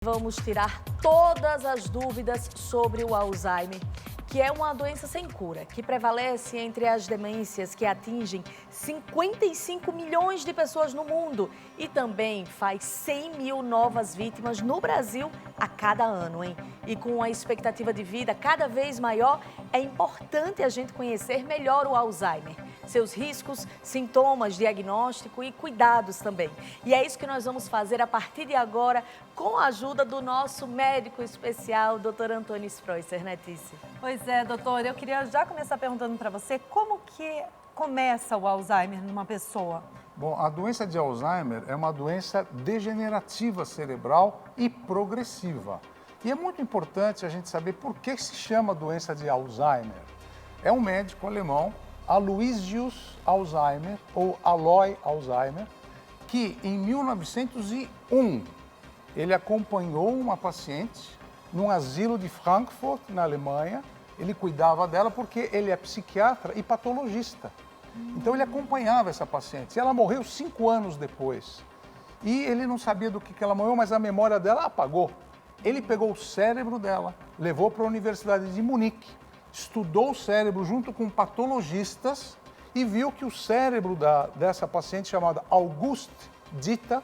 Vamos tirar todas as dúvidas sobre o Alzheimer, que é uma doença sem cura, que prevalece entre as demências que atingem 55 milhões de pessoas no mundo e também faz 100 mil novas vítimas no Brasil a cada ano, hein? E com a expectativa de vida cada vez maior, é importante a gente conhecer melhor o Alzheimer, seus riscos, sintomas, diagnóstico e cuidados também. E é isso que nós vamos fazer a partir de agora, com a ajuda do nosso médico especial, Dr. Antônio Spreuser, né, Tícia? Pois é, doutor, eu queria já começar perguntando para você como que começa o Alzheimer numa pessoa? Bom, a doença de Alzheimer é uma doença degenerativa cerebral e progressiva. E é muito importante a gente saber por que se chama doença de Alzheimer. É um médico alemão, Aloysius Alzheimer, ou Aloy Alzheimer, que em 1901 ele acompanhou uma paciente num asilo de Frankfurt, na Alemanha. Ele cuidava dela porque ele é psiquiatra e patologista. Então ele acompanhava essa paciente. E ela morreu 5 anos depois. E ele não sabia do que ela morreu, mas a memória dela apagou. Ele pegou o cérebro dela, levou para a Universidade de Munique, estudou o cérebro junto com patologistas e viu que o cérebro dessa paciente, chamada Auguste Dita,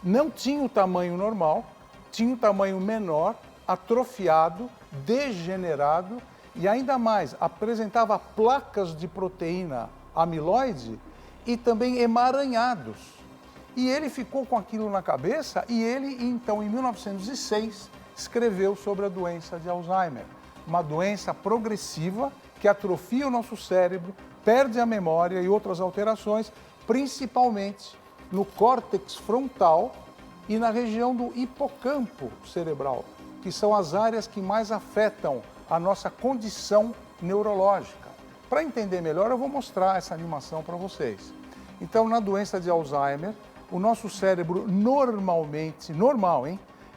não tinha o tamanho normal, tinha um tamanho menor, atrofiado, degenerado e ainda mais, apresentava placas de proteína amiloide e também emaranhados. E ele ficou com aquilo na cabeça e ele, então, em 1906, escreveu sobre a doença de Alzheimer. Uma doença progressiva que atrofia o nosso cérebro, perde a memória e outras alterações, principalmente no córtex frontal e na região do hipocampo cerebral, que são as áreas que mais afetam a nossa condição neurológica. Para entender melhor, eu vou mostrar essa animação para vocês. Então, na doença de Alzheimer, o nosso cérebro normalmente,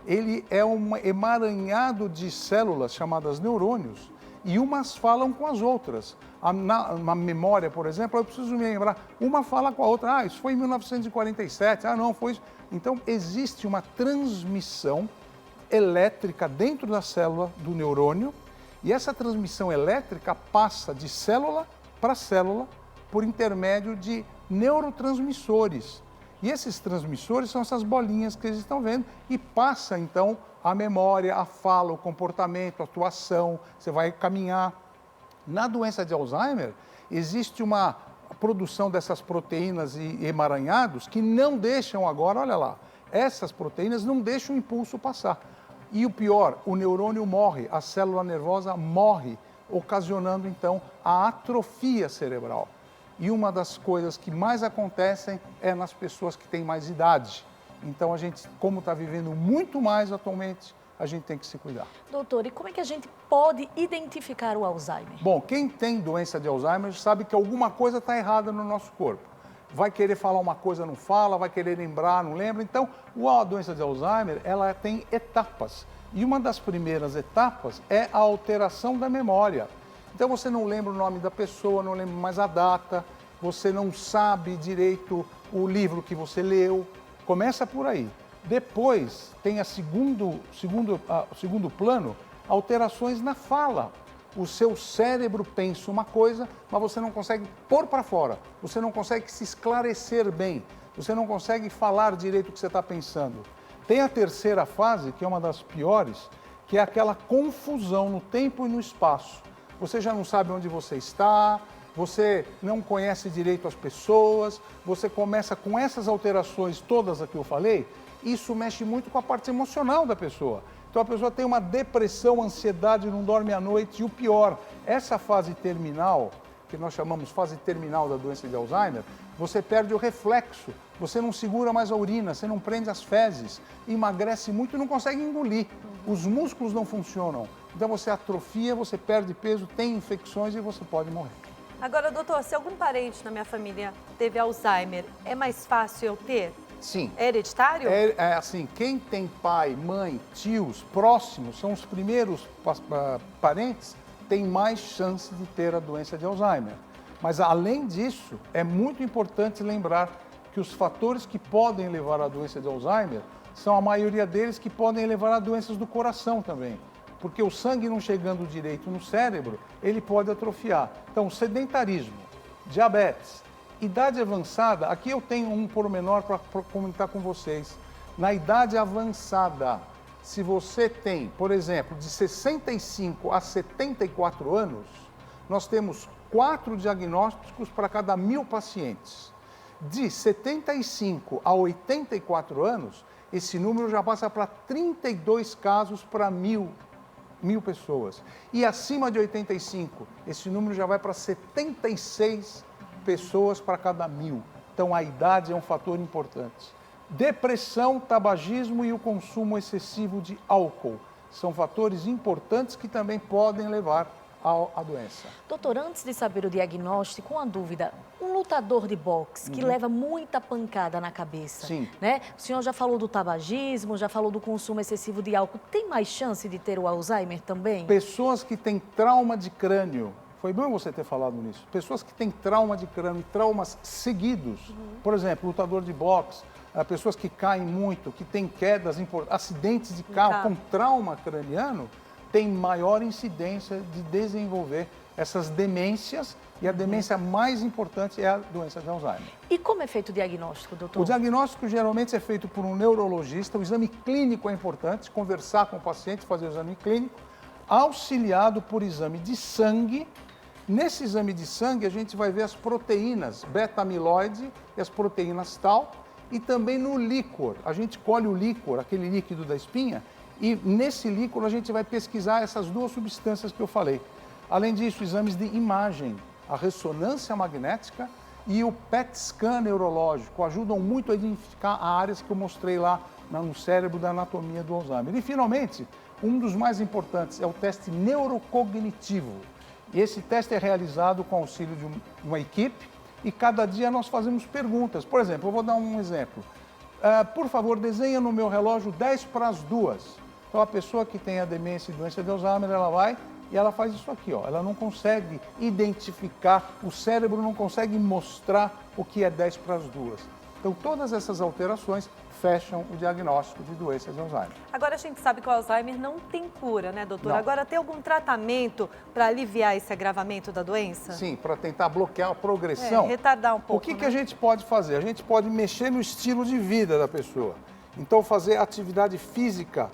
ele é um emaranhado de células chamadas neurônios e umas falam com as outras. Na memória, por exemplo, eu preciso me lembrar, uma fala com a outra, isso foi em 1947, não, foi isso. Então, existe uma transmissão elétrica dentro da célula do neurônio e essa transmissão elétrica passa de célula para célula por intermédio de neurotransmissores. E esses transmissores são essas bolinhas que vocês estão vendo e passa então a memória, a fala, o comportamento, a atuação, você vai caminhar. Na doença de Alzheimer, existe uma produção dessas proteínas e emaranhados que não deixam agora, olha lá, essas proteínas não deixam o impulso passar. E o pior, o neurônio morre, a célula nervosa morre, ocasionando então a atrofia cerebral. E uma das coisas que mais acontecem é nas pessoas que têm mais idade. Então a gente, como está vivendo muito mais atualmente, a gente tem que se cuidar. Doutor, e como é que a gente pode identificar o Alzheimer? Bom, quem tem doença de Alzheimer sabe que alguma coisa está errada no nosso corpo. Vai querer falar uma coisa, não fala, vai querer lembrar, não lembra. Então, a doença de Alzheimer, ela tem etapas. E uma das primeiras etapas é a alteração da memória. Então, você não lembra o nome da pessoa, não lembra mais a data, você não sabe direito o livro que você leu. Começa por aí. Depois, tem segundo plano, alterações na fala. O seu cérebro pensa uma coisa, mas você não consegue pôr para fora. Você não consegue se esclarecer bem. Você não consegue falar direito o que você está pensando. Tem a terceira fase, que é uma das piores, que é aquela confusão no tempo e no espaço. Você já não sabe onde você está, você não conhece direito as pessoas, você começa com essas alterações todas que eu falei, isso mexe muito com a parte emocional da pessoa. Então a pessoa tem uma depressão, ansiedade, não dorme à noite e o pior, essa fase terminal, que nós chamamos fase terminal da doença de Alzheimer, você perde o reflexo, você não segura mais a urina, você não prende as fezes, emagrece muito e não consegue engolir. Os músculos não funcionam, então você atrofia, você perde peso, tem infecções e você pode morrer. Agora, doutor, se algum parente na minha família teve Alzheimer, é mais fácil eu ter? Sim. É hereditário? É assim, quem tem pai, mãe, tios próximos, são os primeiros parentes, tem mais chance de ter a doença de Alzheimer. Mas, além disso, é muito importante lembrar que os fatores que podem levar à doença de Alzheimer são a maioria deles que podem levar a doenças do coração também. Porque o sangue não chegando direito no cérebro, ele pode atrofiar. Então, sedentarismo, diabetes, idade avançada, aqui eu tenho um pormenor para comentar com vocês. Na idade avançada, se você tem, por exemplo, de 65 a 74 anos, nós temos 4 diagnósticos para cada 1.000 pacientes. De 75 a 84 anos, esse número já passa para 32 casos para 1.000 pessoas. E acima de 85, esse número já vai para 76 pessoas para cada 1.000. Então, a idade é um fator importante. Depressão, tabagismo e o consumo excessivo de álcool são fatores importantes que também podem levar à doença. Doutor, antes de saber o diagnóstico, uma dúvida. Um lutador de boxe que leva muita pancada na cabeça, Sim. né? O senhor já falou do tabagismo, já falou do consumo excessivo de álcool. Tem mais chance de ter o Alzheimer também? Pessoas que têm trauma de crânio, foi bom você ter falado nisso, pessoas que têm trauma de crânio, traumas seguidos, por exemplo, lutador de boxe, pessoas que caem muito, que têm quedas, acidentes de carro com trauma craniano, tem maior incidência de desenvolver essas demências e a demência mais importante é a doença de Alzheimer. E como é feito o diagnóstico, doutor? O diagnóstico geralmente é feito por um neurologista, o exame clínico é importante, conversar com o paciente, fazer o exame clínico, auxiliado por exame de sangue. Nesse exame de sangue a gente vai ver as proteínas beta-amiloide e as proteínas tau, e também no líquor, a gente colhe o líquor, aquele líquido da espinha, e nesse líquor a gente vai pesquisar essas duas substâncias que eu falei. Além disso, exames de imagem, a ressonância magnética e o PET scan neurológico ajudam muito a identificar áreas que eu mostrei lá no cérebro da anatomia do Alzheimer. E finalmente, um dos mais importantes é o teste neurocognitivo. E esse teste é realizado com auxílio de uma equipe e cada dia nós fazemos perguntas. Por exemplo, eu vou dar um exemplo. Por favor, desenha no meu relógio 10 para as 2. Então, a pessoa que tem a demência e doença de Alzheimer, ela vai e ela faz isso aqui, ó. Ela não consegue identificar, o cérebro não consegue mostrar o que é 10 para as 2. Então, todas essas alterações fecham o diagnóstico de doença de Alzheimer. Agora a gente sabe que o Alzheimer não tem cura, né, doutor? Não. Agora, tem algum tratamento para aliviar esse agravamento da doença? Sim, para tentar bloquear a progressão. Retardar um pouco, O que a gente pode fazer? A gente pode mexer no estilo de vida da pessoa. Então, fazer atividade física,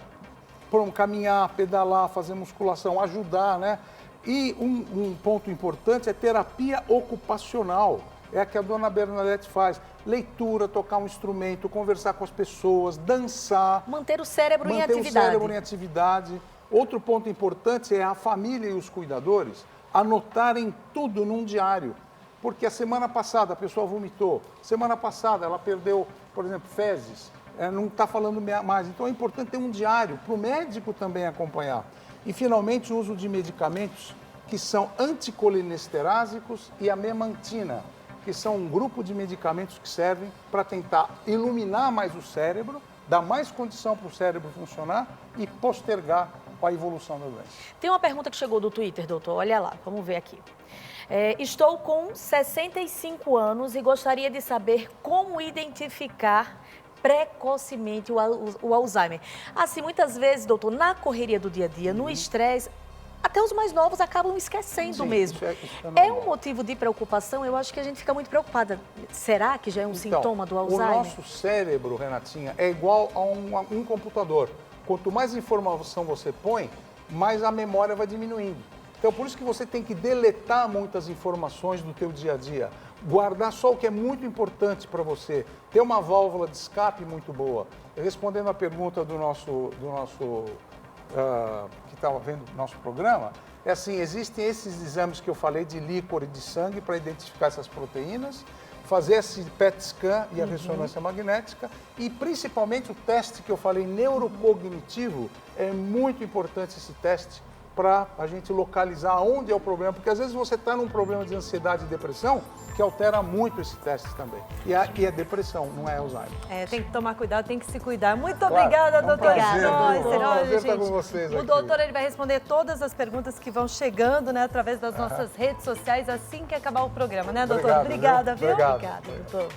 caminhar, pedalar, fazer musculação, ajudar, né? E um ponto importante é terapia ocupacional. É a que a dona Bernadette faz. Leitura, tocar um instrumento, conversar com as pessoas, dançar. Manter o cérebro em Manter atividade. o cérebro em atividade. Outro ponto importante é a família e os cuidadores anotarem tudo num diário. Porque a semana passada a pessoa vomitou, semana passada ela perdeu, por exemplo, fezes, não está falando mais. Então é importante ter um diário para o médico também acompanhar. E finalmente o uso de medicamentos que são anticolinesterásicos e a memantina, que são um grupo de medicamentos que servem para tentar iluminar mais o cérebro, dar mais condição para o cérebro funcionar e postergar a evolução da doença. Tem uma pergunta que chegou do Twitter, doutor. Olha lá, vamos ver aqui. Estou com 65 anos e gostaria de saber como identificar precocemente o Alzheimer. Assim, muitas vezes, doutor, na correria do dia a dia, no estresse, até os mais novos acabam esquecendo Sim, mesmo. isso É um motivo de preocupação? Eu acho que a gente fica muito preocupada. Será que já é um sintoma do Alzheimer? O nosso cérebro, Renatinha, é igual a um computador. Quanto mais informação você põe, mais a memória vai diminuindo. Então, por isso que você tem que deletar muitas informações do teu dia a dia. Guardar só o que é muito importante para você. Ter uma válvula de escape muito boa. Respondendo a pergunta do nosso que estava vendo o nosso programa, é assim, existem esses exames que eu falei de líquor e de sangue para identificar essas proteínas, fazer esse PET scan e a ressonância magnética e principalmente o teste que eu falei neurocognitivo, é muito importante esse teste para a gente localizar onde é o problema, porque às vezes você está num problema de ansiedade e depressão que altera muito esse teste também. E é depressão, não é Alzheimer. Tem que tomar cuidado, tem que se cuidar. Muito Claro, obrigada, é um doutora prazer, Schneusser. viu? É um Olha, prazer estar gente, com vocês o aqui. doutor ele vai responder todas as perguntas que vão chegando, né, através das nossas redes sociais, assim que acabar o programa, né, doutor? Obrigado, Obrigada, viu? viu? Obrigado. Obrigada, doutor.